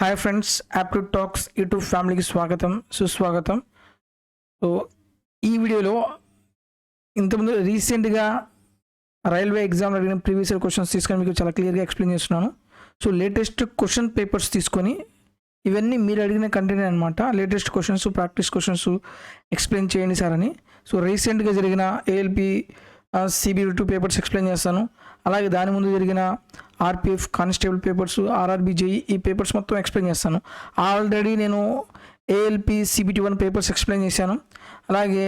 Hi friends, aptitude talks YouTube ఫ్యామిలీకి స్వాగతం సుస్వాగతం. సో ఈ వీడియోలో ఇంతకుముందు రీసెంట్గా రైల్వే ఎగ్జామ్లో అడిగిన ప్రీవియస్ ఇయర్ క్వశ్చన్స్ తీసుకొని మీకు చాలా క్లియర్గా ఎక్స్ప్లెయిన్ చేస్తున్నాను. సో లేటెస్ట్ క్వశ్చన్ పేపర్స్ తీసుకొని ఇవన్నీ మీరు అడిగిన కంటెంట్ అనమాట. Latest questions, practice questions explain చేయండి సార్ అని. సో రీసెంట్గా జరిగిన ఏఎల్పి CBD2 పేపర్స్ ఎక్స్ప్లెయిన్ చేస్తాను. అలాగే దాని ముందు జరిగిన RPF constable papers, RRB JE ఈ పేపర్స్ మొత్తం ఎక్స్ప్లెయిన్ చేస్తాను. ఆల్రెడీ నేను ఏఎల్పి CBT1 పేపర్స్ ఎక్స్ప్లెయిన్ చేశాను. అలాగే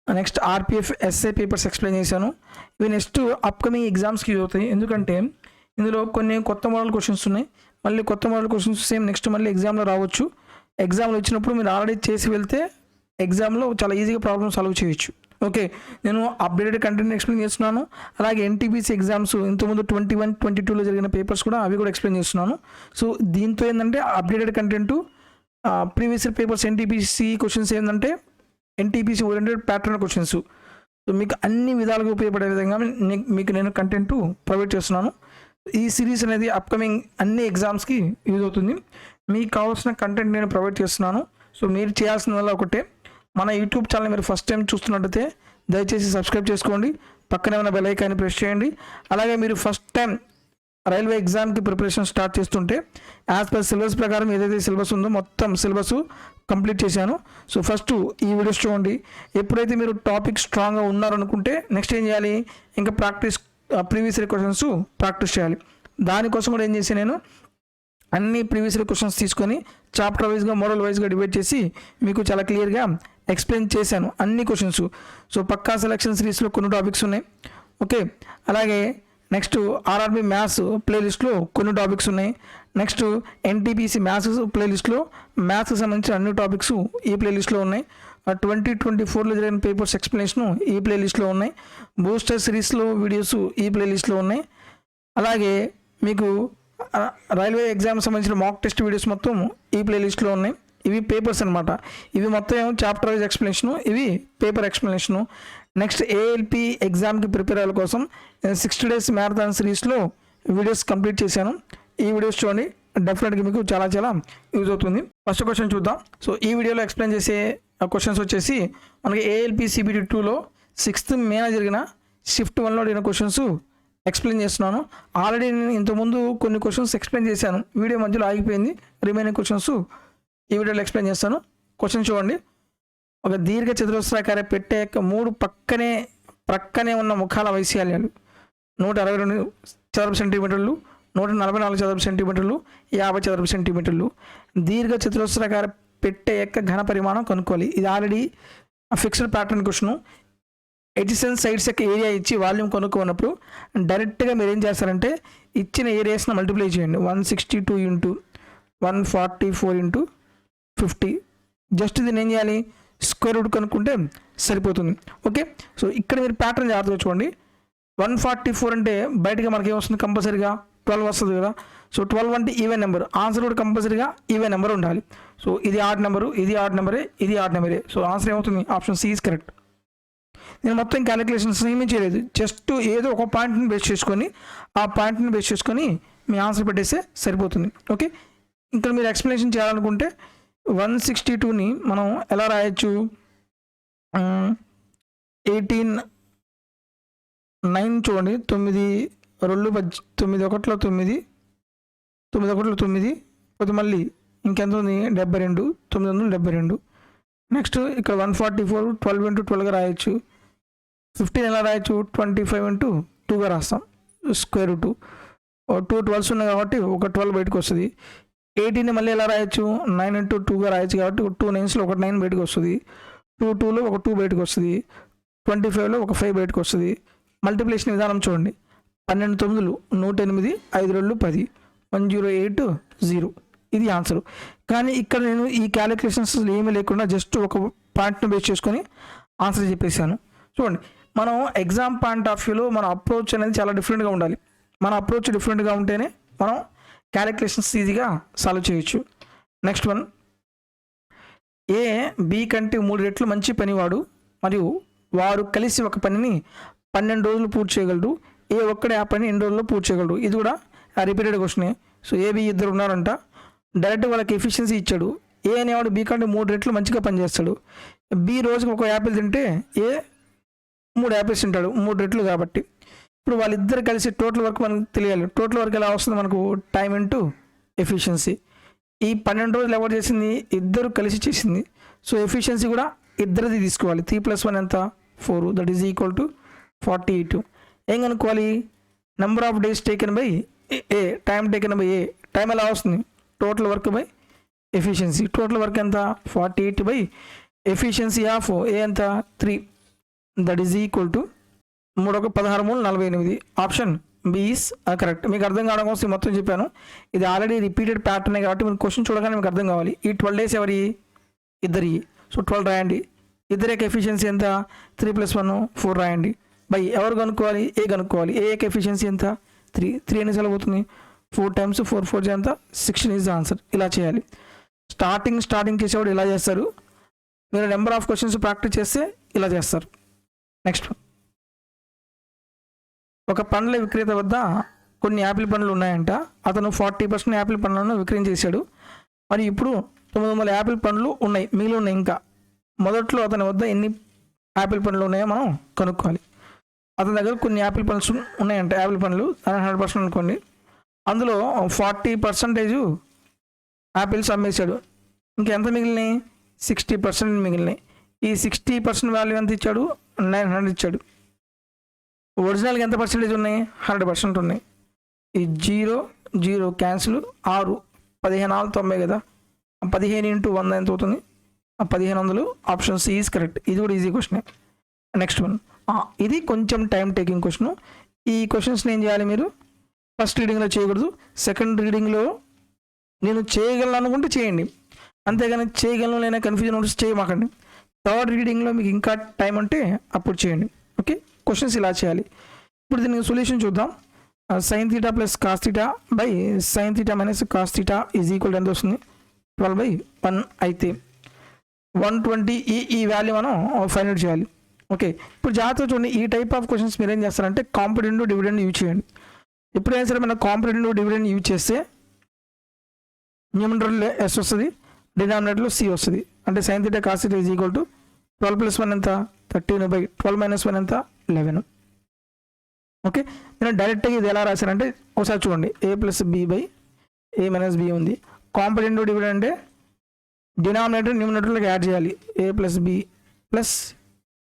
next RPF SA papers explain చేశాను. ఇవి నెక్స్ట్ అప్కమింగ్ ఎగ్జామ్స్కి యూజ్ అవుతాయి. ఎందుకంటే ఇందులో కొన్ని కొత్త మోడల్ క్వశ్చన్స్ ఉన్నాయి. మళ్ళీ కొత్త మోడల్ క్వశ్చన్స్ సేమ్ నెక్స్ట్ మళ్ళీ ఎగ్జామ్లో రావచ్చు. ఎగ్జామ్లో వచ్చినప్పుడు మీరు ఆల్రెడీ చేసి వెళ్తే ఎగ్జామ్లో చాలా ఈజీగా ప్రాబ్లమ్ సాల్వ్ చేయొచ్చు. ఓకే, నేను అప్డేటెడ్ కంటెంట్ ఎక్స్ప్లెయిన్ చేస్తున్నాను. అలాగే ఎన్టీపీసీ ఎగ్జామ్స్ ఇంతకుముందు 21, 22లో జరిగిన పేపర్స్ కూడా అవి కూడా ఎక్స్ప్లెయిన్ చేస్తున్నాను. సో దీంతో ఏంటంటే updated content, previous year papers NTPC questions ఏంటంటే NTPC oriented pattern questions. So మీకు అన్ని విధాలుగా ఉపయోగపడే విధంగా మీకు నేను కంటెంట్ ప్రొవైడ్ చేస్తున్నాను. ఈ సిరీస్ అనేది అప్కమింగ్ అన్ని ఎగ్జామ్స్కి యూజ్ అవుతుంది. మీకు కావాల్సిన కంటెంట్ నేను ప్రొవైడ్ చేస్తున్నాను. సో మీరు చేయాల్సిన వల్ల ఒకటే, మన యూట్యూబ్ ఛానల్ మీరు ఫస్ట్ టైం చూస్తున్నట్టయితే దయచేసి సబ్స్క్రైబ్ చేసుకోండి, పక్కనే ఉన్న బెల్ ఐకాన్ని ప్రెస్ చేయండి. అలాగే మీరు ఫస్ట్ టైం రైల్వే ఎగ్జామ్కి ప్రిపరేషన్ స్టార్ట్ చేస్తుంటే యాజ్ పర్ సిలబస్ ప్రకారం ఏదైతే సిలబస్ ఉందో మొత్తం సిలబస్ కంప్లీట్ చేశాను. సో ఫస్ట్ ఈ వీడియోస్ చూడండి. ఎప్పుడైతే మీరు టాపిక్ స్ట్రాంగ్గా ఉన్నారనుకుంటే నెక్స్ట్ ఏం చేయాలి, ఇంకా ప్రీవియస్ ఇయర్ క్వశ్చన్స్ ప్రాక్టీస్ చేయాలి. దానికోసం కూడా ఏం చేసి నేను అన్ని ప్రీవియస్ ఇయర్ క్వశ్చన్స్ తీసుకొని చాప్టర్ వైజ్గా, మోడల్ వైజ్గా డివైడ్ చేసి మీకు చాలా క్లియర్గా ఎక్స్ప్లెయిన్ చేశాను అన్ని క్వశ్చన్స్. సో పక్కా సెలక్షన్ సిరీస్లో కొన్ని టాపిక్స్ ఉన్నాయి. ఓకే, అలాగే నెక్స్ట్ ఆర్ఆర్బి మ్యాథ్స్ ప్లేలిస్ట్లో కొన్ని టాపిక్స్ ఉన్నాయి. నెక్స్ట్ ఎన్టీపీసీ మ్యాథ్స్ ప్లేలిస్ట్లో మ్యాథ్స్కి సంబంధించిన అన్ని టాపిక్స్ ఈ ప్లేలిస్ట్లో ఉన్నాయి. 2024లో జరిగిన పేపర్స్ ఎక్స్ప్లెనేషను ఈ ప్లేలిస్ట్లో ఉన్నాయి. బూస్టర్ సిరీస్లో వీడియోస్ ఈ ప్లేలిస్ట్లో ఉన్నాయి. అలాగే మీకు రైల్వే ఎగ్జామ్ సంబంధించిన మాక్ టెస్ట్ వీడియోస్ మొత్తం ఈ ప్లేలిస్ట్లో ఉన్నాయి. ఇవి పేపర్స్ అనమాట. ఇవి మొత్తం చాప్టర్ వైజ్ ఎక్స్ప్లెనేషను, ఇవి పేపర్ ఎక్స్ప్లెనేషను. నెక్స్ట్ ఏఎల్పి ఎగ్జామ్కి ప్రిపేర్ అయ్యే కోసం 60 days మ్యారథాన్ సిరీస్లో వీడియోస్ కంప్లీట్ చేశాను. ఈ వీడియోస్ చూడండి, డెఫినెట్గా మీకు చాలా చాలా యూజ్ అవుతుంది. ఫస్ట్ క్వశ్చన్ చూద్దాం. సో ఈ వీడియోలో ఎక్స్ప్లెయిన్ చేసే క్వశ్చన్స్ వచ్చేసి మనకి ఏఎల్పి CBT2లో 6th May జరిగిన షిఫ్ట్ 1లో అడిగిన క్వశ్చన్స్ ఎక్స్ప్లెయిన్ చేస్తున్నాను. ఆల్రెడీ నేను ఇంతకుముందు కొన్ని క్వశ్చన్స్ ఎక్స్ప్లెయిన్ చేశాను, వీడియో మధ్యలో ఆగిపోయింది. రిమైనింగ్ క్వశ్చన్స్ ఈ వీడియోలో ఎక్స్ప్లెయిన్ చేస్తాను. క్వశ్చన్ చూడండి. ఒక దీర్ఘ చతురస్రాకార పెట్టే యొక్క 3 ప్రక్కనే ఉన్న ముఖాల వైశాల్యాలు 162 చదరపు సెంటీమీటర్లు, 144 చదరపు సెంటీమీటర్లు, 50 చదరపు సెంటీమీటర్లు. దీర్ఘ చతురస్రాకార పెట్టే యొక్క ఘన పరిమాణం కనుక్కోవాలి. ఇది already fixed pattern question. Adjacent sides యొక్క ఏరియా ఇచ్చి వాల్యూమ్ కనుక్కున్నప్పుడు డైరెక్ట్గా మీరు ఏం చేస్తారంటే ఇచ్చిన ఏరియాస్ని మల్టిప్లై చేయండి. 162 × 144 × 50. జస్ట్ దీన్ని ఏం చేయాలి, స్క్వేర్ రూట్ కనుక్కుంటే సరిపోతుంది. ఓకే, సో ఇక్కడ మీరు ప్యాటర్న్ జాగ్రత్తగా చూడండి. 144 అంటే బయటగా మనకి ఏమొస్తుంది, కంపల్సరీగా 12 వస్తుంది కదా. సో 12 అంటే ఈవెన్ నెంబర్, ఆన్సర్ కూడా కంపల్సరీగా ఈవెన్ నెంబర్ ఉండాలి. సో ఇది ఆడ్ నెంబరు, ఇది ఆడ్ నెంబరే, ఇది ఆడ్ నెంబరే. సో ఆన్సర్ ఏమవుతుంది, ఆప్షన్ సి ఈజ్ కరెక్ట్. నేను మొత్తం క్యాలిక్యులేషన్స్ ఏమీ చేయలేదు, జస్ట్ ఏదో ఒక పాయింట్ని బేస్ చేసుకొని ఆ పాయింట్ని బేస్ చేసుకొని మీ ఆన్సర్ పెట్టేస్తే సరిపోతుంది. ఓకే, ఇక్కడ మీరు ఎక్స్ప్లెనేషన్ చేయాలనుకుంటే 162ని మనం ఎలా రాయొచ్చు, 18 చూడండి, 9 2 9 1 9 9 1 9 కొద్ది మళ్ళీ ఇంకెంత ఉంది, 72 972. నెక్స్ట్ ఇక్కడ 144 12 × 12గా రాయొచ్చు. 15 ఎలా రాయొచ్చు, 25 × 2గా రాస్తాం, స్క్వేర్ రూట్. 2 12s ఉన్నాయి కాబట్టి ఒక 12 బయటకు వస్తుంది. 18ని మళ్ళీ ఎలా రాయొచ్చు, 9 × 2గా రాయొచ్చు కాబట్టి 2 9sలో ఒక 9 బయటకు వస్తుంది. 2 2లో ఒక 2 బయటకు వస్తుంది. 25లో ఒక 5 బయటకు వస్తుంది. మల్టిప్లికేషన్ విధానం చూడండి. 12 9లు 108, 5 2 10, 108 0. ఇది ఆన్సర్. కానీ ఇక్కడ నేను ఈ క్యాలిక్యులేషన్స్ ఏమీ లేకుండా జస్ట్ ఒక పాయింట్ను బేస్ చేసుకొని ఆన్సర్ చెప్పేశాను. చూడండి, మనం ఎగ్జామ్ పాయింట్ ఆఫ్ వ్యూలో మన అప్రోచ్ అనేది చాలా డిఫరెంట్గా ఉండాలి. మన అప్రోచ్ డిఫరెంట్గా ఉంటేనే మనం క్యాలిక్యులేషన్స్ ఈజీగా సాల్వ్ చేయొచ్చు. నెక్స్ట్ వన్, ఏ బి కంటే 3 రెట్లు మంచి పనివాడు మరియు వారు కలిసి ఒక పనిని 12 రోజులు పూర్తి చేయగలరు. ఏ ఒక్కడే ఆ పని ఎన్ని రోజుల్లో పూర్తి చేయగలరు. ఇది కూడా రిపీటెడ్ క్వశ్చనే. సో ఏబి ఇద్దరు ఉన్నారంట, డైరెక్ట్ వాళ్ళకి ఎఫిషియన్సీ ఇచ్చాడు. ఏ అనేవాడు బి కంటే 3 రెట్లు మంచిగా పనిచేస్తాడు. బి రోజుకి ఒక యాపిల్ తింటే ఏ 3 యాపిల్స్ తింటాడు, 3 రెట్లు కాబట్టి. ఇప్పుడు వాళ్ళిద్దరు కలిసి టోటల్ వర్క్ మనకు తెలియాలి. టోటల్ వర్క్ ఎలా వస్తుంది మనకు? Time into efficiency. ఈ 12 రోజులు ఎవరు చేసింది? ఇద్దరు కలిసి చేసింది. సో ఎఫిషియన్సీ కూడా ఇద్దరిది తీసుకోవాలి. 3+1 ఎంత? 4. That is equal to 48. ఏం కనుక్కోవాలి? Number of days taken by A, time taken by A. Time ఎలా వస్తుంది? Total work by efficiency. Total work ఎంత? 48 బై ఎఫిషియన్సీ ఆఫ్ ఏ ఎంత? 3. That is equal to 3 16 3 48. Option B is correct. మీకు అర్థం కావడం కోసం మొత్తం చెప్పాను. ఇది ఆల్రెడీ రిపీటెడ్ ప్యాటర్నే కాబట్టి మీకు క్వశ్చన్ చూడగానే మీకు అర్థం కావాలి. ఈ 12 డేస్ ఎవరి? ఇద్దరి. సో 12 రాయండి. ఇద్దరి యొక్క ఎఫిషియన్సీ ఎంత? 3+1 4 రాయండి. బై ఎవరు కనుక్కోవాలి? ఏ కనుక్కోవాలి. ఏ యొక్క ఎఫిషియన్సీ ఎంత? 3. 3 ఎన్ని సార్లు పోతుంది? 4 times 4 4 ఎంత? 16 ఈజ్ ద ఆన్సర్. ఇలా చేయాలి. స్టార్టింగ్ చేసేవాడు ఇలా చేస్తారు. మీరు నెంబర్ ఆఫ్ క్వశ్చన్స్ ప్రాక్టీస్ చేస్తే ఇలా చేస్తారు. నెక్స్ట్, ఒక పండ్ల విక్రేత వద్ద కొన్ని యాపిల్ పండ్లు ఉన్నాయంట. అతను 40% యాపిల్ పండ్లను విక్రయించేశాడు. మరి ఇప్పుడు 900 యాపిల్ పండ్లు ఉన్నాయి, మిగిలి ఉన్నాయి ఇంకా. మొదట్లో అతని వద్ద ఎన్ని యాపిల్ పండ్లు ఉన్నాయో మనం కనుక్కోవాలి. అతని దగ్గర కొన్ని యాపిల్ పండ్స్ ఉన్నాయంట, యాపిల్ పండ్లు 100% అనుకోండి. అందులో 40% యాపిల్స్ అమ్మేశాడు. ఇంకెంత మిగిలినాయి? 60% మిగిలినాయి. ఈ 60% వాల్యూ ఎంత ఇచ్చాడు? 900 ఇచ్చాడు. ఒరిజినల్గా ఎంత పర్సెంటేజ్ ఉన్నాయి? 100% ఉన్నాయి. ఈ 0 0 క్యాన్సిల్. 6 15 90 కదా. 15 × 100 ఎంత అవుతుంది? 1500. Option C is correct. ఇది కూడా ఈజీ క్వశ్చన్. నెక్స్ట్ వన్, ఇది కొంచెం టైం టేకింగ్ క్వశ్చన్. ఈ క్వశ్చన్స్ని ఏం చేయాలి మీరు? ఫస్ట్ రీడింగ్లో చేయకూడదు, సెకండ్ రీడింగ్లో నేను చేయగలను అనుకుంటే చేయండి, అంతేగాని చేయగలను లేనా కన్ఫ్యూజన్ ఉంటే చేయమాకండి. థర్డ్ రీడింగ్లో మీకు ఇంకా టైం ఉంటే అప్పుడు చేయండి. ఓకే, క్వశ్చన్స్ ఇలా చేయాలి. ఇప్పుడు దీనికి సొల్యూషన్ చూద్దాం. sin θ + cos θ by sin θ - cos θ is equal ఎంత వస్తుంది? 12/1 అయితే 120 ఈ వాల్యూ మనం ఫైండ్ అవుట్ చేయాలి. ఓకే, ఇప్పుడు జాగ్రత్తగా చూడండి. ఈ టైప్ ఆఫ్ క్వశ్చన్స్ మీరు ఏం చేస్తారంటే కాంపిటెంట్ డివిడెండ్ యూజ్ చేయండి. ఎప్పుడైనా సరే మనం కాంపిటెంట్ డివిడెండ్ యూజ్ చేస్తే న్యూమరేటర్లో ఎస్ వస్తుంది, డినామినేటర్లో సి వస్తుంది. అంటే sin θ cos θ is equal to 12+1 ఎంత? 13 12 - 1 ఎంత? 11. ఓకే, నేను డైరెక్ట్గా ఇది ఎలా రాశానంటే ఒకసారి చూడండి. a + b / a - b ఉంది. కాంపిటెంట్ డివిడెండ్ అంటే డినామినేటర్ న్యూమరేటర్లోకి యాడ్ చేయాలి. a + b +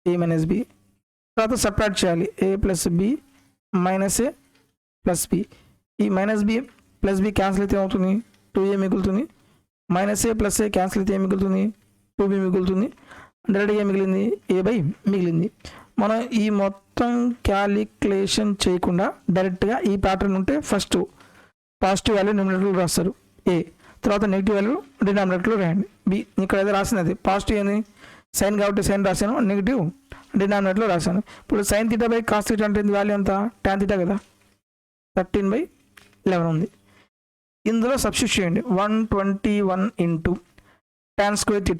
a - b. తర్వాత సపరేట్ చేయాలి. a + b - a + b. ఈ -b + b క్యాన్సిల్ అయితే ఏమవుతుంది? 2a మిగులుతుంది. -a + a క్యాన్సిల్ అయితే ఏం మిగులుతుంది? 2b మిగులుతుంది. డైరెక్ట్గా మిగిలింది a/ మిగిలింది. మనం ఈ మొత్తం క్యాలిక్యులేషన్ చేయకుండా డైరెక్ట్గా ఈ ప్యాటర్న్ ఉంటే ఫస్ట్ పాజిటివ్ వాల్యూ న్యూమరేటర్లో రాస్తారు a, తర్వాత నెగిటివ్ వాల్యూ డినామినేటర్లో రాయండి b. ఇక్కడ ఏదో రాసినది పాజిటివ్ ఏంది? సైన్ కాబట్టి సైన్ రాశాను, నెగిటివ్ డినామినేటర్లో రాశాను. ఇప్పుడు sin θ / cos θ అంటే వాల్యూ ఎంత? tan θ కదా. 13/11 ఉంది. ఇందులో సబ్స్టిట్యూట్ చేయండి. 121 × tan² θ.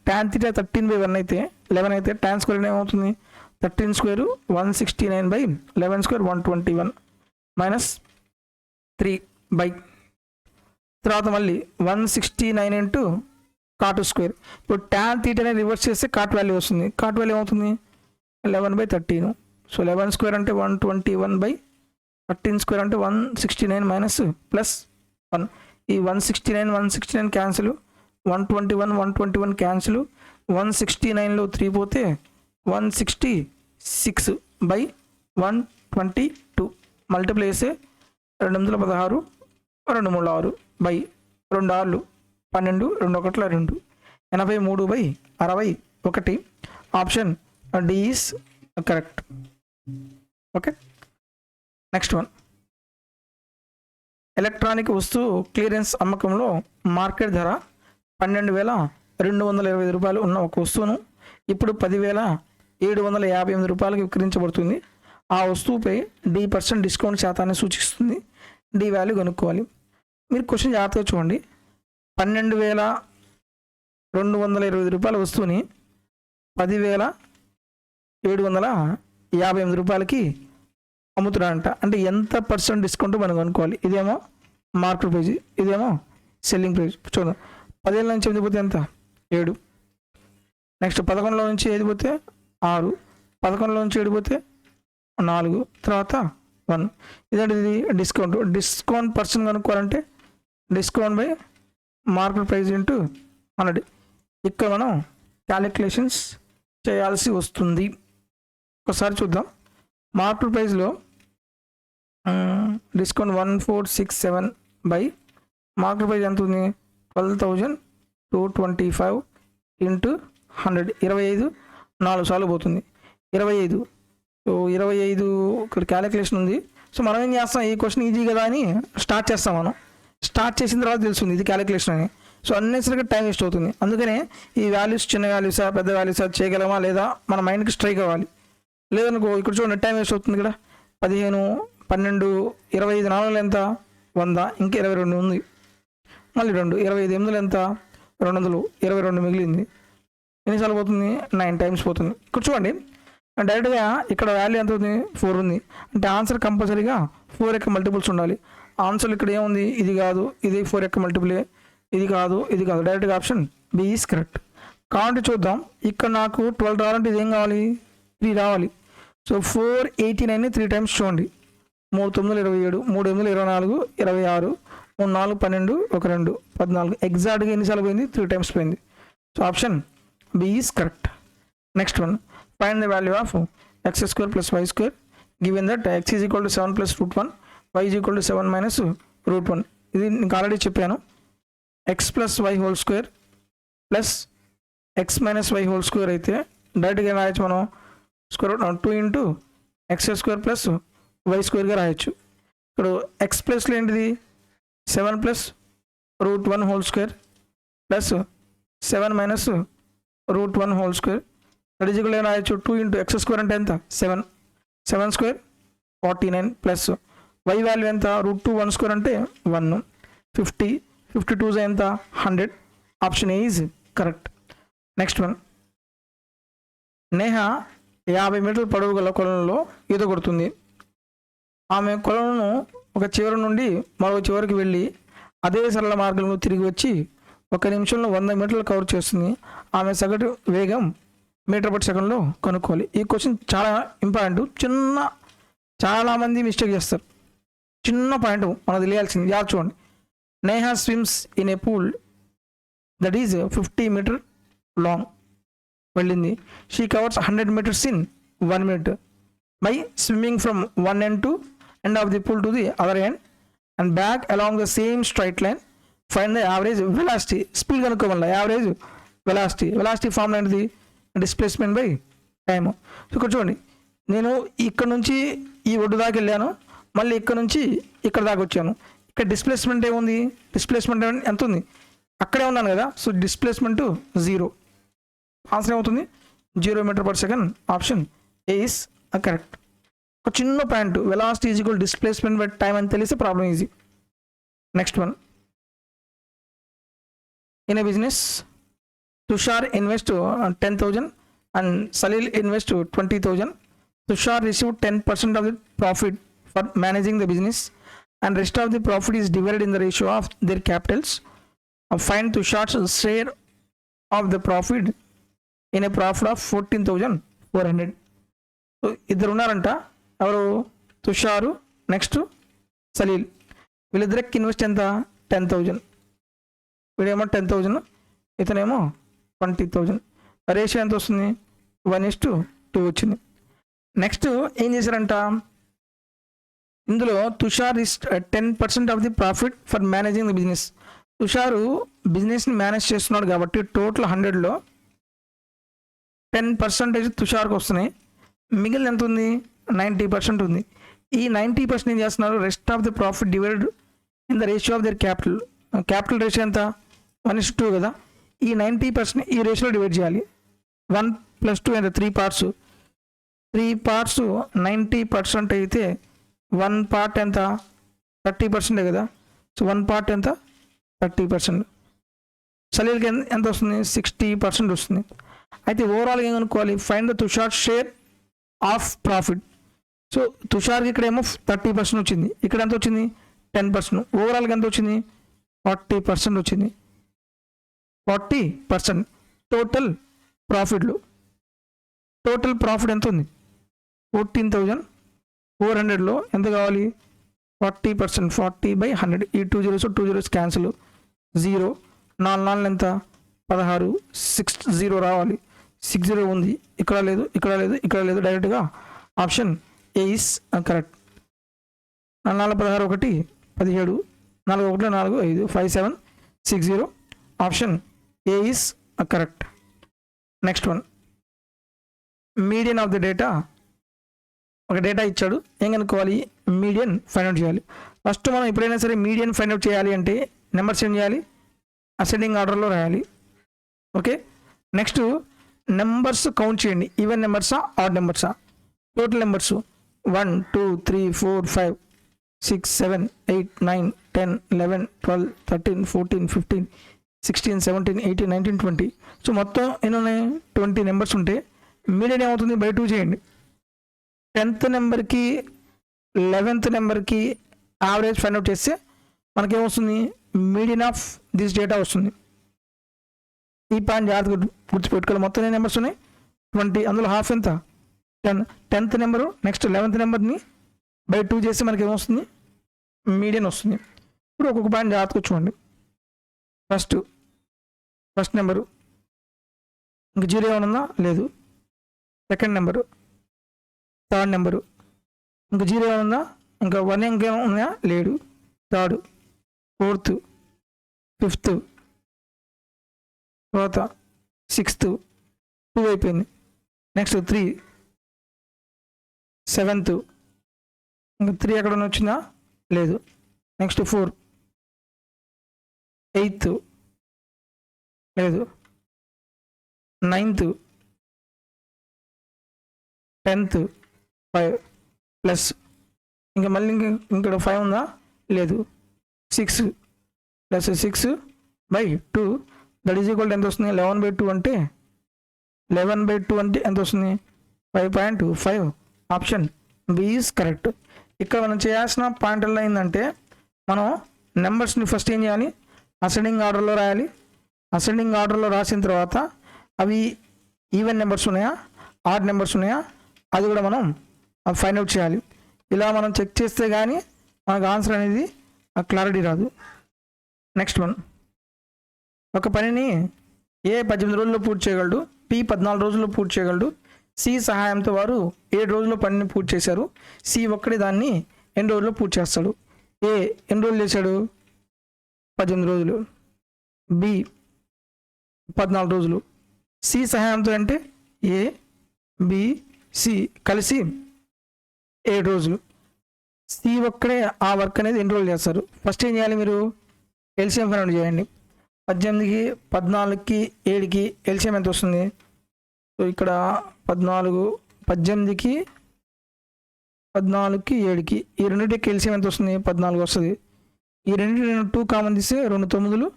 tan θ 13/1 అయితే 11 అయితే tan స్క్వేర్ ఏమవుతుంది? 13² 169/11² 121 -3 తర్వాత మళ్ళీ 169 × cot². ఇప్పుడు tan θ రివర్స్ చేస్తే కాట్ వాల్యూ వస్తుంది. కాట్ వాల్యూ ఏమవుతుంది? 11/13. సో 11² అంటే 121/13² అంటే 169 +1. ఈ 169 క్యాన్సిల్, 121 క్యాన్సిల్, 169లో 3 పోతే 166/122 మల్టిప్లై చేస్తే 216 2 3 6 by 2 6 12 2 1 2 83/61. Option D is correct. Okay, next one, electronic వస్తువు క్లియరెన్స్ అమ్మకంలో మార్కెట్ ధర 12,225 రూపాయలు ఉన్న ఒక వస్తువును ఇప్పుడు 10,758 రూపాయలకు విక్రయించబడుతుంది. ఆ వస్తువుపై D% డిస్కౌంట్ శాతాన్ని సూచిస్తుంది. డి వాల్యూ కనుక్కోవాలి. మీరు క్వశ్చన్ జాగ్రత్తగా చూడండి. 12,225 రూపాయల వస్తువుని 10,758 రూపాయలకి అమ్ముతున్నాడంట. అంటే ఎంత % డిస్కౌంట్ మనం కనుక్కోవాలి. ఇదేమో మార్కెట్ ప్రైజ్, ఇదేమో సెల్లింగ్ ప్రైస్. చూద్దాం, 10,000 నుంచి 8 పోతే ఎంత? 7. నెక్స్ట్ 11లో నుంచి 5 పోతే 6, 11లో నుంచి 7 పోతే 4, తర్వాత 1. ఇదంటే ఇది డిస్కౌంట్ పర్సన్ కనుక్కోవాలంటే discount by market price into 100. ఇక్కడ మనం క్యాలిక్యులేషన్స్ చేయాల్సి వస్తుంది. ఒకసారి చూద్దాం. మార్కెట్ ప్రైస్లో డిస్కౌంట్ 1467 బై మార్కెట్ ప్రైస్ ఎంత ఉంది? 12,225 ఇంటూ 100. 25 4 సార్లు పోతుంది, 25. సో 25 ఇక్కడ క్యాలిక్యులేషన్ ఉంది. సో మనం ఏం చేస్తాం, ఈ క్వశ్చన్ ఈజీ కదా అని స్టార్ట్ చేస్తాం. మనం స్టార్ట్ చేసిన తర్వాత తెలుస్తుంది ఇది క్యాలిక్యులేషన్ అని. సో అన్నెసరిగా టైం వేస్ట్ అవుతుంది. అందుకనే ఈ వాల్యూస్ చిన్న వాల్యూసా పెద్ద వాల్యూసా చేయగలమా లేదా మన మైండ్కి స్ట్రైక్ అవ్వాలి. లేదనుకో ఇక్కడ చూడండి టైం వేస్ట్ అవుతుంది. ఇక్కడ 15, 12, 25 4 ఎంత? 100, ఇంకా 22 ఉంది, మళ్ళీ 2, 25 8 ఎంత? 200, 22 మిగిలింది. ఎన్నిసార్లు పోతుంది? 9 టైమ్స్ పోతుంది. ఇక్కడ చూడండి డైరెక్ట్గా ఇక్కడ వాల్యూ ఎంత ఉంది? 4 ఉంది. అంటే ఆన్సర్ కంపల్సరీగా 4 యొక్క మల్టిపుల్స్ ఉండాలి. ఆన్సర్ ఇక్కడ ఏముంది? ఇది కాదు, ఇది 4 యొక్క మల్టిపులే, ఇది కాదు, ఇది కాదు. డైరెక్ట్గా ఆప్షన్ బి ఈస్ కరెక్ట్. కాబట్టి చూద్దాం, ఇక్కడ నాకు 12 రావాలంటే ఇది ఏం కావాలి? 3 రావాలి. సో 489ని 3 టైమ్స్ చూడండి. 3 9 27, 3 8 24, 26, 3 4 12, 1 2 14. ఎగ్జాక్ట్గా ఎన్నిసార్లు పోయింది? 3 టైమ్స్ పోయింది. So option B is correct. Next one, find the value of x² + y² given that x is equal to 7 + √1, y is equal to 7 - √1. ఇది నీకు ఆల్రెడీ చెప్పాను. x + y² plus x - y² అయితే డైరెక్ట్గా రాయొచ్చు మనం. √2 ఇంటూ x² + y² రాయొచ్చు. ఇప్పుడు x ప్లస్లో ఏంటిది? 7 + √1² ప్లస్ 7 - √1² దట్ ఈజ్ ఈక్వల్ రాయొచ్చు 2 ఇంటూ x² అంటే ఎంత? 7, 7² 49 ప్లస్ y వాల్యూ ఎంత? √2 1² అంటే 1, 50, 52 ఎంత? 100. Option A is correct. Next one, Neha 50 మీటర్ల పొడవు గల కొలంలో ఈత కొడుతుంది. ఆమె కొలను ఒక చివరి నుండి మరో చివరికి వెళ్ళి అదే సరళ మార్గంలో తిరిగి వచ్చి 1 నిమిషంలో 100 మీటర్లు కవర్ చేస్తుంది. ఆమె సగటు వేగం మీటర్/సెకండ్లో కనుక్కోవాలి. ఈ క్వశ్చన్ చాలా ఇంపార్టెంట్. చాలామంది మిస్టేక్ చేస్తారు. చిన్న పాయింట్ మనకు తెలియాల్సింది. యాడ్ చూడండి. Neha swims in a pool that is 50 metre long. వెళ్ళింది. She covers 100 metres in 1 minute by swimming from one end to end of the pool to the other end and back along the same straight line. Find the average velocity. Speed కనుక్కోవాలి. Average velocity form ఏంటిది? Displacement by time. ఇక్కడ చూడండి, నేను ఇక్కడ నుంచి ఈ ఒడ్డు దాకా వెళ్ళాను, మళ్ళీ ఇక్కడ నుంచి ఇక్కడ దాకా వచ్చాను. ఇక్కడ డిస్ప్లేస్మెంట్ ఏముంది? డిస్ప్లేస్మెంట్ ఎంత ఉంది? అక్కడే ఉన్నాను కదా. So displacement 0. ఆన్సర్ ఏమవుతుంది? 0 metre second. Option A is correct. ఒక చిన్న point, velocity is equal displacement by time అని తెలిస్తే problem easy. Next one, in a business Tushar invest 10,000 and Salil invest 20,000. Tushar received 10% of the profit for managing the business and rest of the profit is divided in the ratio of their capitals. Find Tushar's share of the profit in a profit of 14,400. So ఇద్దరు ఉన్నారంట. ఎవరు? తుషారు, next Salil. వీళ్ళిద్దరికి invest ఎంత? 10,000. వీడేమో 10,000, ఇతనేమో 20,000. Ratio ఎంత వస్తుంది? 1:2 వచ్చింది. నెక్స్ట్ ఏం చేశారంట, ఇందులో Tushar is 10% of the profit for managing the business. Tushar బిజినెస్ని మేనేజ్ చేస్తున్నాడు కాబట్టి టోటల్ 100లో 10% తుషార్కి వస్తున్నాయి. మిగిలిన ఎంత ఉంది? 90% ఉంది. ఈ 90% ఏం చేస్తున్నారు? Rest of the profit divided in the ratio of their capital ratio ఎంత? 1:2 కదా. ఈ 90% ఈ రేషియోలో డివైడ్ చేయాలి. 1 + 2 ఎంత? 3 పార్ట్స్. 3 పార్ట్స్ 90% అయితే 1 పార్ట్ ఎంత? 30% కదా. సో 1 పార్ట్ ఎంత? 30%. సలీల్కి ఎంత వస్తుంది? 60% వస్తుంది. అయితే ఓవరాల్గా ఏం కనుక్కోవాలి? Find the Tushar share of profit. So తుషార్కి ఇక్కడేమో 30% వచ్చింది, ఇక్కడ ఎంత వచ్చింది? 10%. ఓవరాల్గా ఎంత వచ్చింది? 40% వచ్చింది. 40% టోటల్ ప్రాఫిట్ ఎంత ఉంది? 14,400లో ఎంత కావాలి? 40%, 40/100. ఈ 2 zeros క్యాన్సిల్, 0. 4 ఎంత? 16. 60 రావాలి. 60 ఉంది, ఇక్కడ లేదు. డైరెక్ట్గా option A is correct. 4 16 1 17, 4 1 4 5 5 7 6 0. Option A is correct. Next one, median of the data. ఒక డేటా ఇచ్చాడు, ఏం కనుక్కోవాలి? మీడియన్ ఫైండ్ అవుట్ చేయాలి. ఫస్ట్ మనం ఎప్పుడైనా సరే మీడియన్ ఫైండ్ అవుట్ చేయాలి అంటే నెంబర్స్ ఏం చేయాలి? అసెండింగ్ ఆర్డర్లో రాయాలి. ఓకే, నెక్స్ట్ నెంబర్స్ కౌంట్ చేయండి. ఈవెన్ నెంబర్సా, ఆడ్ నెంబర్సా? Total numbers 1 2 3 4 5 6 7 8 9 10 11 12 13 14 15 16 17 18 19 20. సో మొత్తం ఎన్ని ఉన్నాయి? 20 నెంబర్స్ ఉంటే మీడియన్ ఏమవుతుంది? బై 2 చేయండి. 10th నెంబర్కి 11th నెంబర్కి యావరేజ్ ఫైండ్ అవుట్ చేస్తే మనకేమొస్తుంది? మీడియన్ ఆఫ్ దిస్ డేటా వస్తుంది. ఈ పాయింట్ జాగ్రత్తగా గుర్తుపెట్టుకోవాలి. మొత్తం ఎన్ని నెంబర్స్ ఉన్నాయి? 20. అందులో హాఫ్ ఎంత? 10. 10th నెంబరు నెక్స్ట్ 11th నెంబర్ని బై 2 చేస్తే మనకి ఏమొస్తుంది? మీడియన్ వస్తుంది. ఇప్పుడు ఒక్కొక్క పాయింట్ జాగ్రత్తగా చూడండి. ఫస్ట్ నెంబరు ఇంక 0 ఏమన్నా లేదు. సెకండ్ నెంబరు, థర్డ్ నెంబరు ఇంక 0 ఏమన్నా, ఇంకా 1 ఇంకేమో ఉన్నాయా? లేడు. థర్డ్, ఫోర్త్, ఫిఫ్త్, తర్వాత 6th, 2 అయిపోయింది. నెక్స్ట్ 3, 7th, ఇంకా 3 ఎక్కడ వచ్చిందా? లేదు. నెక్స్ట్ 4, 8th, లేదు. 9th, 10th, 5 ప్లస్ ఇంకా మళ్ళీ ఇక్కడ 5 ఉందా? లేదు. 6 ప్లస్ 6/2 దట్ ఈజ్ ఈక్వల్ ఎంత వస్తుంది? 11/2 అంటే 11/2 అంటే ఎంత వస్తుంది? 5.25. Option B is correct. ఇక్కడ మనం చేయాల్సిన పాయింట్ ఎలా అయిందంటే మనం నెంబర్స్ని ఫస్ట్ ఏం చేయాలి? అసెండింగ్ ఆర్డర్లో రాయాలి. అసెండింగ్ ఆర్డర్లో రాసిన తర్వాత అవి ఈవెన్ నెంబర్స్ ఉన్నాయా, ఆడ్ నెంబర్స్ ఉన్నాయా, అది కూడా మనం ఫైండ్ అవుట్ చేయాలి. ఇలా మనం చెక్ చేస్తే కానీ మనకు ఆన్సర్ అనేది క్లారిటీ రాదు. నెక్స్ట్ వన్, ఒక పనిని ఏ 18 రోజుల్లో పూర్తి చేయగలడు, పి 14 రోజుల్లో పూర్తి చేయగలడు, సి సహాయంతో వారు 7 రోజుల్లో పనిని పూర్తి చేశారు, సి ఒక్కడే దాన్ని ఎన్ని రోజుల్లో పూర్తి చేస్తాడు? ఏ ఎన్ని రోజులు చేశాడు? 18 రోజులు. బి 14 రోజులు. సి సహాయంతో అంటే ఏ బి సి కలిసి 7 రోజులు. సి ఒక్కడే ఆ వర్క్ అనేది ఎన్ని రోజులు చేస్తారు? ఫస్ట్ ఏం చేయాలి? మీరు ఎల్సిఎం ఫైండ్ అవుట్ చేయండి. 18కి 14కి 7కి ఎల్సిఎం ఎంత వస్తుంది? సో ఇక్కడ 18కి 7కి ఈ రెండింటికి ఎల్సిఎం ఎంత వస్తుంది? 14 వస్తుంది. ఈ రెండింటి 2 కామన్ తీస్తే 2 9లు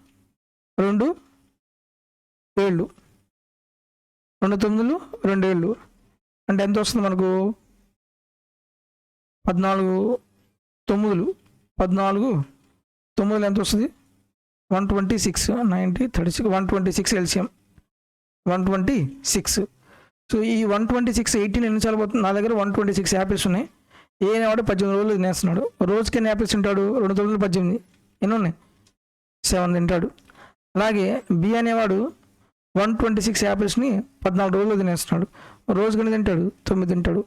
2 7, 2 9లు 2 7 అంటే ఎంత వస్తుంది మనకు? 14 9లు ఎంత వస్తుంది? 126 90 36 126 ఎల్సిఎం 126. సో ఈ 126 18 ఎన్నిసార్లు పోతుంది? నా దగ్గర 126 యాపిల్స్ ఉన్నాయి. ఏ అనేవాడు 18 రోజులు తినేస్తున్నాడు. రోజుకి ఎన్ని యాపిల్స్ తింటాడు? 2 రోజులు 18 ఎన్ని ఉన్నాయి? 7 తింటాడు. అలాగే బి అనేవాడు 126 యాపిల్స్ని 14 రోజులు తినేస్తున్నాడు. రోజుకి ఎన్ని తింటాడు? 9 తింటాడు.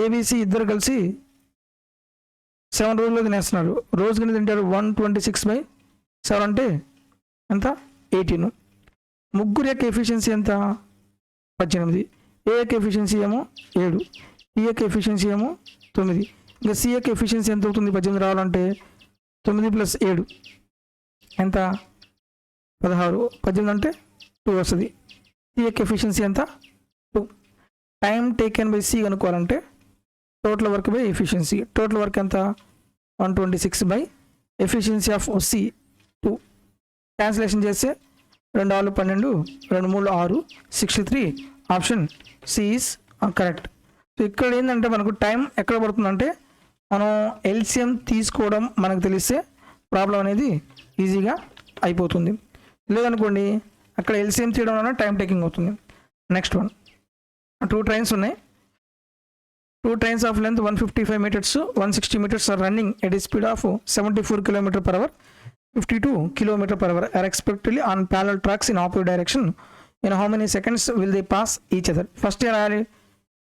ఏబిసి ఇద్దరు కలిసి 7 రోజుల్లో తినేస్తున్నాడు. రోజుకి ఎన్ని తింటాడు? 126/7 అంటే ఎంత? 18. ముగ్గురు యొక్క ఎఫిషియన్సీ ఎంత? 18. ఏ యొక్క ఎఫిషియన్సీ ఏమో 7, ఈ యొక్క ఎఫిషియన్సీ ఏమో 9. ఇంకా సి యొక్క ఎఫిషియన్సీ ఎంత అవుతుంది 18 రావాలంటే? 9 + 7 ఎంత? 16. 18 అంటే 2 వస్తుంది. సి యొక్క ఎఫిషియన్సీ ఎంత? 2. టైం టేకెన్ బై సి కనుక్కోవాలంటే total work by efficiency. Total work ఎంత? 126 ఎఫిషియన్సీ ఆఫ్ సి 2. ట్రాన్స్లేషన్ చేస్తే 2 6 12 2 3 6 63. Option C is correct. So ఇక్కడ ఏంటంటే మనకు టైం ఎక్కడ పడుతుందంటే మనం ఎల్సిఎం తీసుకోవడం మనకు తెలిస్తే ప్రాబ్లం అనేది ఈజీగా అయిపోతుంది. లేదనుకోండి అక్కడ ఎల్సిఎం తీయడం వల్ల టైం టేకింగ్ అవుతుంది. నెక్స్ట్ వన్, 2 ట్రైన్స్ ఉన్నాయి. 2 trains of length 155 meters, 160 meters are running at a speed of 74 km/h, 52 km/h are expectedly on parallel tracks in opposite direction. In how many seconds will they pass each other? First year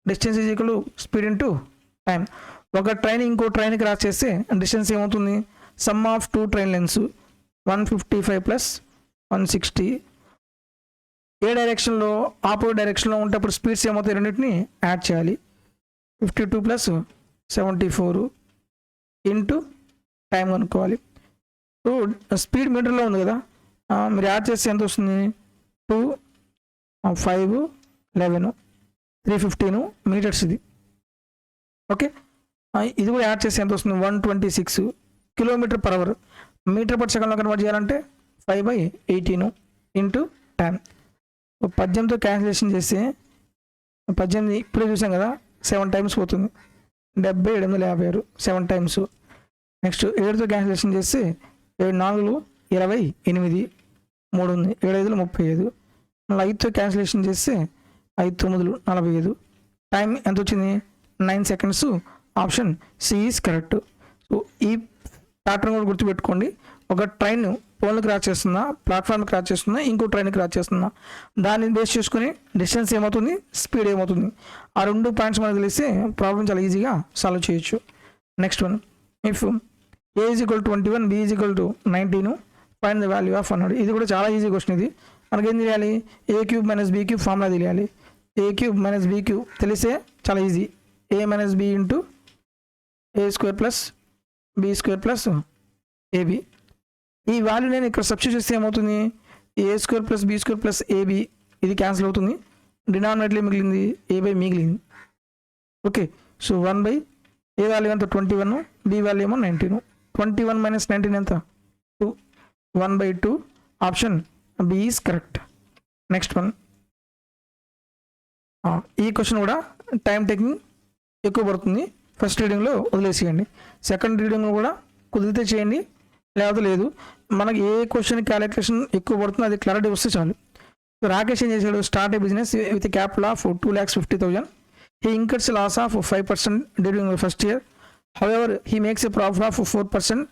distance is equal to speed into time. ఒక train ఇంకో ట్రైన్కి cross చేస్తే distance ఏమవుతుంది? Some of 2 train lengths 155 plus 160 ఏ డైరెక్షన్లో opposite డైరెక్షన్లో ఉంటప్పుడు speeds ఏమవుతాయి? రెండింటిని add చేయాలి. 52 ప్లస్ 74 ఇంటూ టైం కనుక్కోవాలి. సో స్పీడ్ మీటర్లో ఉంది కదా, మీరు యాడ్ చేస్తే ఎంత వస్తుంది? 2 5 11 315 మీటర్స్ ఇది. ఓకే, ఇది కూడా యాడ్ చేస్తే ఎంత వస్తుంది? 126 km/h. మీటర్ పర్ సెకండ్లో కన్వర్ట్ చేయాలంటే 5/18 ఇంటూ టైం. 18తో క్యాన్సిలేషన్ చేస్తే 18 ఇప్పుడే చూసాం కదా, 7 times పోతుంది. 70 756 7 times. నెక్స్ట్ 7తో క్యాన్సిలేషన్ చేస్తే 7 4 28 3 ఉంది. 7 5 35. మళ్ళీ 5తో క్యాన్సిలేషన్ చేస్తే 5 9 45. టైం ఎంత వచ్చింది? 9 seconds. Option C is correct. So ఈ ప్యాటర్న్ కూడా గుర్తుపెట్టుకోండి. ఒక ట్రైన్ పోల్ని క్రాస్ చేస్తుందా, ప్లాట్ఫామ్ క్రాస్ చేస్తుందా, ఇంకో ట్రైన్ క్రాస్ చేస్తుందా, దాన్ని బేస్ చేసుకుని డిస్టెన్స్ ఏమవుతుంది, స్పీడ్ ఏమవుతుంది, ఆ 2 పాయింట్స్ మనకు తెలిస్తే ప్రాబ్లం చాలా ఈజీగా సాల్వ్ చేయొచ్చు. Next one, if a is equal to 21 b is equal to 19 find the value of 100. ఇది కూడా చాలా ఈజీ క్వశ్చన్. ఇది మనకేం తెలియాలి? A cube minus b cube formula తెలియాలి. A cube minus b cube తెలిస్తే చాలా easy. A minus b into a square plus b square plus a b. ఈ వాల్యూ నేను ఇక్కడ సబ్స్టిట్యూట్ చేస్తే ఏమవుతుంది? A square plus b square plus AB ఇది cancel అవుతుంది. డినామినేటర్ మిగిలింది A/, మిగిలింది. ఓకే, సో 1/, ఏ వాల్యూ ఎంత? 21, బి వాల్యూ ఏమో 19. 21 - 19 ఎంత? 2. 1/2 option B is correct. Next one, ఈ క్వశ్చన్ కూడా టైం టేకింగ్ ఎక్కువ పడుతుంది. ఫస్ట్ రీడింగ్లో వదిలేసేయండి. సెకండ్ రీడింగ్లో కూడా కుదిరితే చేయండి, లేకపోతే లేదు. మనకి ఏ క్వశ్చన్ క్యాలిక్యులేషన్ ఎక్కువ పడుతుందో అది క్లారిటీ వస్తే చాలు. సో రాకేష్ ఏం చేశాడు? Start a business with capital of 2,50,000. He incurs loss of 5% during the first year. However he makes a profit of 4%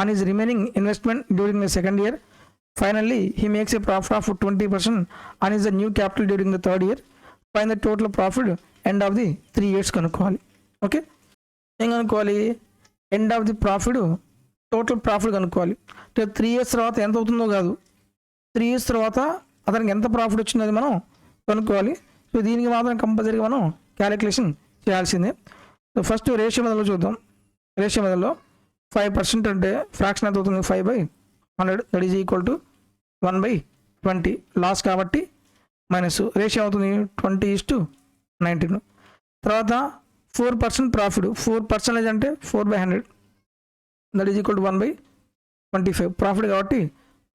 on his remaining investment during the second year. Finally he makes a profit of 20% on his new capital during the third year. Find the total profit end of the 3 years కనుక్కోవాలి. Okay, ఏం కనుక్కోవాలి? End of the profit, total profit కనుక్కోవాలి. 3 years తర్వాత ఎంత అవుతుందో కాదు, 3 years తర్వాత అతనికి ఎంత ప్రాఫిట్ వచ్చిందో అది మనం కనుక్కోవాలి. సో దీనికి మాత్రం కంపల్సరీగా మనం క్యాలిక్యులేషన్ చేయాల్సిందే. సో ఫస్ట్ రేషియో మెథడ్లో చూద్దాం. రేషియో మెథడ్లో 5% అంటే ఫ్రాక్షన్ ఎంత అవుతుంది? 5/100 that is equal to 1/20. Loss కాబట్టి మైనస్ రేషియో అవుతుంది 20:19. తర్వాత 4% ప్రాఫిట్, 4% అంటే 4/100 that is equal to 1/25 profit కాబట్టి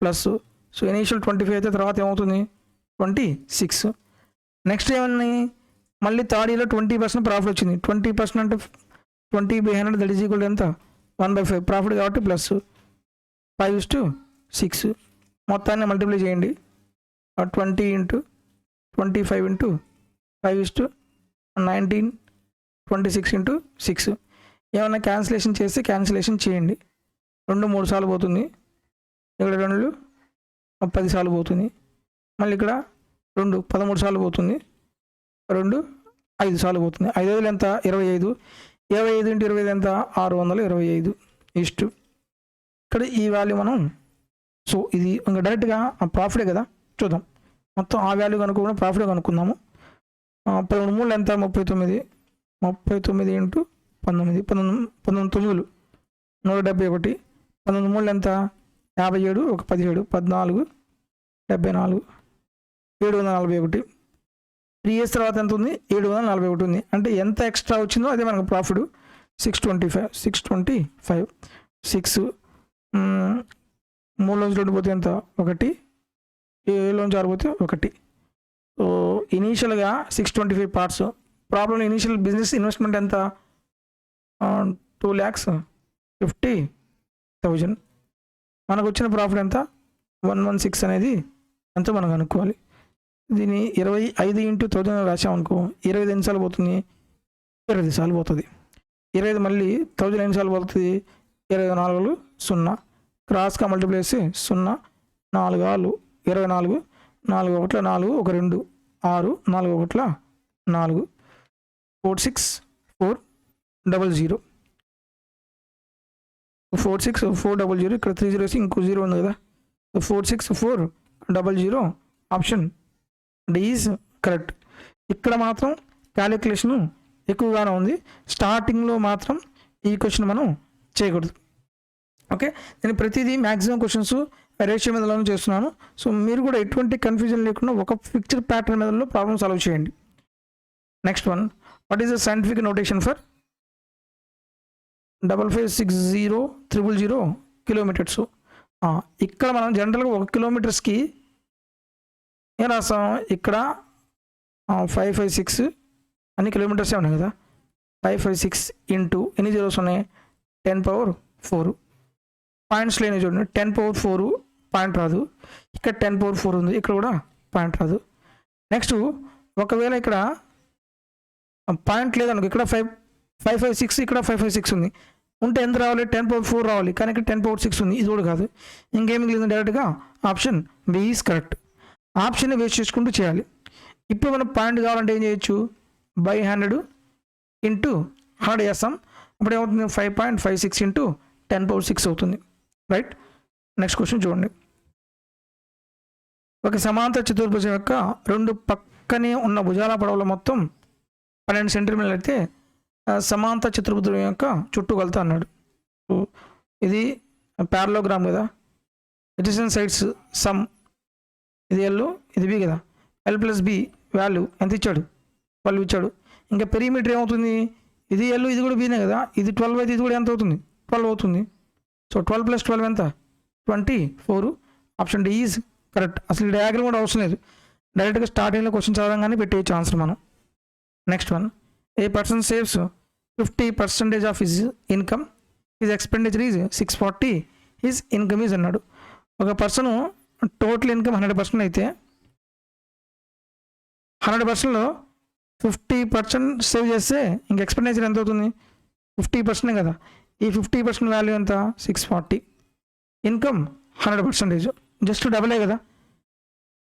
ప్లస్. సో ఇనీషియల్ 25 అయితే తర్వాత ఏమవుతుంది? 26. నెక్స్ట్ ఏమన్నా మళ్ళీ థర్డ్ ఇయర్లో 20% ప్రాఫిట్ వచ్చింది. 20% అంటే 20/100 దట్ ఈజ్ ఈక్వల్ టు ఎంత? 1/5 ప్రాఫిట్ కాబట్టి ప్లస్ 5:6. మొత్తాన్ని మల్టిప్లై చేయండి. 20 × 25 × 5:19 26 × 6. ఏమన్నా క్యాన్సిలేషన్ చేస్తే క్యాన్సిలేషన్ చేయండి. 2 3 సార్లు పోతుంది, ఇక్కడ 2 10 సార్లు పోతుంది, మళ్ళీ ఇక్కడ 2 13 సార్లు పోతుంది, 2 5 సార్లు పోతుంది. 5 5 ఎంత? 25. 25 × 25 ఎంత? 625 ఇష్టు. ఇక్కడ ఈ వాల్యూ మనం, సో ఇది ఇంకా డైరెక్ట్గా ప్రాఫిటే కదా, చూద్దాం. మొత్తం ఆ వాల్యూ కనుక్కోకుండా ప్రాఫిట్ కనుక్కుందాము. 13 3 ఎంత? 39. 39 × 19 19 9 171. 19 3 ఎంత? 57 1 17 14 74 741. 3 years తర్వాత ఎంత ఉంది? 741 ఉంది. అంటే ఎంత ఎక్స్ట్రా వచ్చిందో అదే మనకు ప్రాఫిట్. 625 6 3లోంచి 2 పోతే ఎంత? 1, 7లోంచి 6 పోతే 1. సో ఇనీషియల్గా 625 parts. Problem initial business investment ఎంత? 2,50,000. మనకు వచ్చిన ప్రాఫిట్ ఎంత 116 అనేది ఎంతో మనం కనుక్కోవాలి. దీన్ని 25 ఇంటూ 1000 రాసామనుకో 25 ఎన్నిసార్లు పోతుంది, 20 సార్లు పోతుంది. 25 మళ్ళీ 1000 ఎన్నిసార్లు పోతుంది, 24 0 క్రాస్గా మల్టిప్లై చేస్తే 0 4 ఆలు 24 4 1 4 1 2 6 4 1 4 46 400 46 400 ఇక్కడ 30 వేసి ఇంకో 0 ఉంది కదా, 46 400 ఆప్షన్ డి ఈజ్ కరెక్ట్. ఇక్కడ మాత్రం క్యాలిక్యులేషన్ ఎక్కువగానే ఉంది, స్టార్టింగ్లో మాత్రం ఈ క్వశ్చన్ మనం చేయకూడదు. ఓకే, నేను ప్రతిదీ మ్యాక్సిమం క్వశ్చన్స్ రేషియో మీదలోనే చేస్తున్నాను. సో మీరు కూడా ఎటువంటి కన్ఫ్యూజన్ లేకుండా ఒక ఫిక్స్డ్ ప్యాటర్న్ మీదలో ప్రాబ్లమ్ సాల్వ్ చేయండి. Next one, what is the scientific notation for 5560 kilometres? ఇక్కడ మనం జనరల్గా 1 కిలోమీటర్స్కి ఏం రాస్తాం, ఇక్కడ 556 అన్ని కిలోమీటర్సే ఉన్నాయి కదా, 556 ఇంటూ ఎన్ని జీరోస్ ఉన్నాయి, 10⁴. పాయింట్స్ లేని చూడండి, 10⁴ పాయింట్ రాదు, ఇక్కడ 10⁴ ఉంది, ఇక్కడ కూడా పాయింట్ రాదు. నెక్స్ట్ ఒకవేళ ఇక్కడ పాయింట్ లేదనుకో, ఇక్కడ 556 ఇక్కడ 556 ఉంది, ఉంటే ఎంత రావాలి, 10⁴ రావాలి, కానీ ఇక్కడ 10⁶ ఉంది, ఇది కూడా కాదు. ఇంకేమి లేదు, డైరెక్ట్గా ఆప్షన్ బి ఈజ్ కరెక్ట్. ఆప్షన్ని వేస్ట్ చేసుకుంటూ చేయాలి. ఇప్పుడు మనం పాయింట్ కావాలంటే ఏం చేయొచ్చు, బై 100 ఇంటూ 100 చేస్తాం, అప్పుడు ఏమవుతుంది, 5.56 ఇంటూ 10⁶ అవుతుంది. రైట్. నెక్స్ట్ క్వశ్చన్ చూడండి. ఒక సమాంతర చతుర్భుజం యొక్క 2 పక్కనే ఉన్న భుజాల పొడవుల మొత్తం 12 సెంటీమీటర్లు అయితే సమాంతర చతుర్భుజం యొక్క చుట్టూ కొలత అన్నాడు. ఇది ప్యారలోగ్రామ్ కదా, అడ్జసెంట్ సైడ్స్ సమ్, ఇది ఎల్ ఇది బి కదా, L+B వాల్యూ ఎంత ఇచ్చాడు, 12 ఇచ్చాడు. ఇంకా పెరిమీటర్ ఏమవుతుంది, ఇది ఎల్ ఇది కూడా బీనే కదా, ఇది 12 అయితే ఇది కూడా ఎంత అవుతుంది, 12 అవుతుంది. సో 12 + 12 ఎంత, 24. Option D is correct. అసలు డయాగ్రామ్ కూడా అవసరం లేదు, డైరెక్ట్గా స్టార్టింగ్లో క్వశ్చన్ చదవగానే పెట్టేయచ్చు ఆన్సర్ మనం. Next one, A person saves 50% of his income, his expenditure is 640, his income is అన్నాడు. ఒక పర్సన్ టోటల్ ఇన్కమ్ 100% అయితే 100%లో 50% సేవ్ చేస్తే ఇంక ఎక్స్పెండిచర్ ఎంత అవుతుంది, 50% కదా. ఈ 50% వాల్యూ ఎంత, 640. ఇన్కమ్ 100%, జస్ట్ డబులే కదా,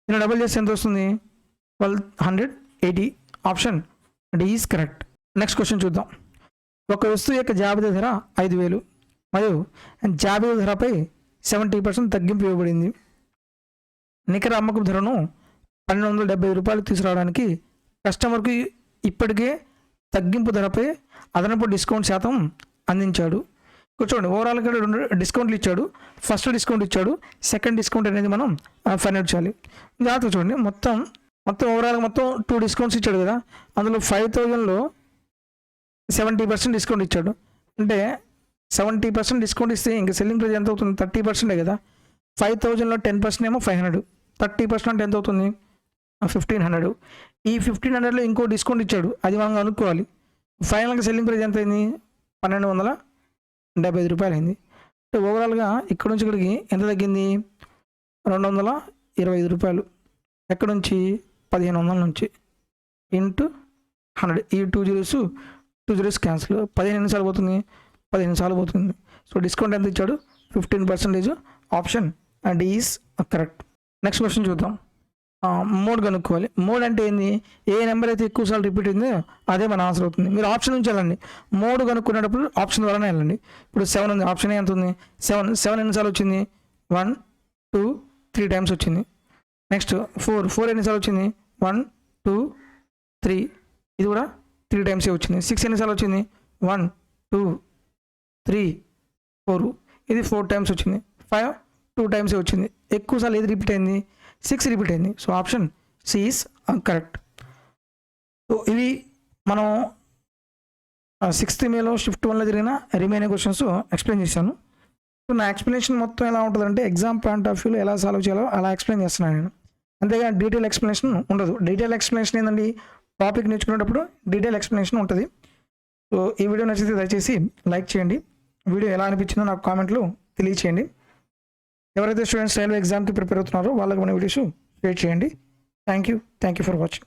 నేను డబుల్ చేస్తే ఎంత వస్తుంది, 1280. Option D is correct. Next question చూద్దాం. ఒక వస్తువు యొక్క జాబితా ధర 5000 మరియు జాబితా ధరపై 70% తగ్గింపు ఇవ్వబడింది. నికర అమ్మకపు ధరను 1275 రూపాయలు తీసుకురావడానికి కస్టమర్కి ఇప్పటికే తగ్గింపు ధరపై అదనపు డిస్కౌంట్ శాతం అందించాడు. కూర్చోండి, ఓవరాల్గా 2 డిస్కౌంట్లు ఇచ్చాడు. ఫస్ట్ డిస్కౌంట్ ఇచ్చాడు, సెకండ్ డిస్కౌంట్ అనేది మనం ఫైండ్ అవుట్ చేయాలి. జాగ్రత్త చూడండి, మొత్తం ఓవరాల్గా 2 డిస్కౌంట్స్ ఇచ్చాడు కదా, అందులో 5000లో 70% డిస్కౌంట్ ఇచ్చాడు. అంటే 70% డిస్కౌంట్ ఇస్తే ఇంకా సెల్లింగ్ ప్రైస్ ఎంత అవుతుంది, 30% కదా. 5000లో 10% ఏమో 500, 30% అంటే ఎంత అవుతుంది, 1500. ఈ 1500లో ఇంకో డిస్కౌంట్ ఇచ్చాడు, అది మనం అనుకోవాలి. ఫైనల్గా సెల్లింగ్ ప్రైస్ ఎంత అయింది, 1275 రూపాయలు అయింది. అంటే ఓవరాల్గా ఇక్కడ నుంచి ఇక్కడికి ఎంత తగ్గింది, 225 రూపాయలు. ఎక్కడ నుంచి, 1500 నుంచి ఇంటూ 100. ఈ 2 జీరోస్ క్యాన్సిల్, 15 ఎన్నిసార్లు పోతుంది, 15 సార్లు పోతుంది. సో డిస్కౌంట్ ఎంత ఇచ్చాడు, 15%. Option and is correct. Next question చూద్దాం. మోడ్ కనుక్కోవాలి. మోడ్ అంటే ఏంది, ఏ నెంబర్ అయితే ఎక్కువ సార్లు రిపీట్ అయిందో అదే మన ఆన్సర్ అవుతుంది. మీరు ఆప్షన్ నుంచి వెళ్ళండి, మోడ్ కనుక్కునేటప్పుడు ఆప్షన్ ద్వారానే వెళ్ళండి. ఇప్పుడు 7 ఉంది, ఆప్షన్ ఎంత ఉంది, 7 ఎన్నిసార్లు వచ్చింది, 1 2 3 టైమ్స్ వచ్చింది. నెక్స్ట్ 4 ఎన్నిసార్లు వచ్చింది, 1 2 3, ఇది కూడా 3 టైమ్సే వచ్చింది. 6 ఎన్నిసార్లు వచ్చింది, 1 2 3 4, ఇది 4 టైమ్స్ వచ్చింది. 5 2 టైమ్సే వచ్చింది. ఎక్కువ సార్లు ఏది రిపీట్ అయింది, 6 రిపీట్ అయింది. So option C is correct. So ఇవి మనం 6th మేలో షిఫ్ట్ 1లో జరిగిన రిమైనింగ్ క్వశ్చన్స్ ఎక్స్ప్లెయిన్ చేశాను. సో నా ఎక్స్ప్లెనేషన్ మొత్తం ఎలా ఉంటుందంటే ఎగ్జామ్ పాయింట్ ఆఫ్ వ్యూలో ఎలా సాల్వ్ చేయాలో అలా ఎక్స్ప్లెయిన్ చేస్తున్నాను నేను, అంతేగాని డీటెయిల్ ఎక్స్ప్లెనేషన్ ఉండదు. డీటెయిల్ ఎక్స్ప్లెనేషన్ ఏంటండి, టాపిక్ నేర్చుకునేటప్పుడు డీటెయిల్ ఎక్స్ప్లెనేషన్ ఉంటుంది. సో ఈ వీడియో నచ్చితే దయచేసి లైక్ చేయండి. వీడియో ఎలా అనిపించిందో నాకు కామెంట్లో తెలియచేయండి. ఎవరైతే స్టూడెంట్స్ రైల్వే ఎగ్జామ్కి ప్రిపేర్ అవుతున్నారో వాళ్ళకి మన వీడియోస్ షేర్ చేయండి. Thank you for watching.